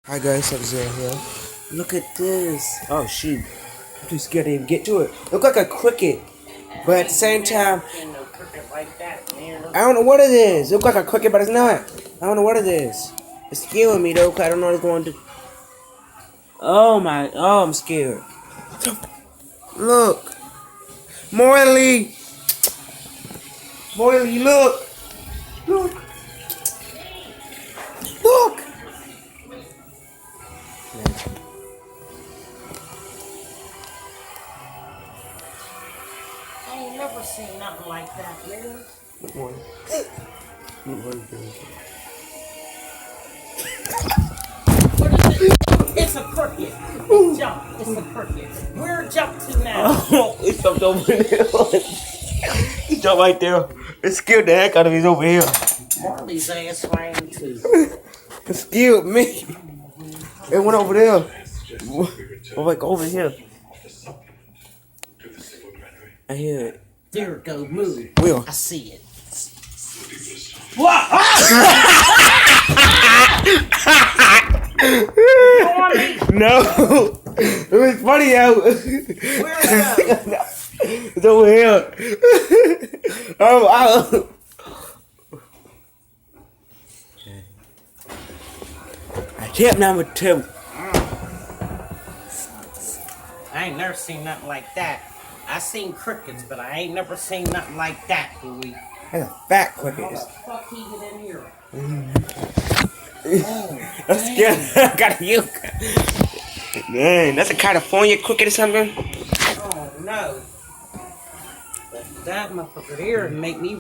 Hi guys, Osjjj here. Look at this. Oh shoot. I'm too scared to even get to it. Look like a cricket. But at the same time, I don't know what it is. It looks like a cricket, but it's not. I don't know what it is. It's scaring me though, 'cause I don't know what it's going to. Oh, I'm scared. Look. Morley, look. Look. Look. I ain't never seen nothing like that, man. Good morning. What is it? It's a cricket. It jumped. It's a cricket. Where it jumped to now? Oh, he jumped over there. He jumped right there. It scared the heck out of me. He's over here. Marley's ass ran too. It scared me. It went over there. Oh, like over here. I hear it. There it go. Move. Will. I see it. No. It was funny out. Where it go? It's over here. Oh. Tip number 2. I ain't never seen nothing like that. I seen crickets, but I ain't never seen nothing like that, Louie. That's a fat How cricket. the fuck he get in here? That's scared. I got you. Dang, that's a California cricket or something. Oh no. That motherfucker here make me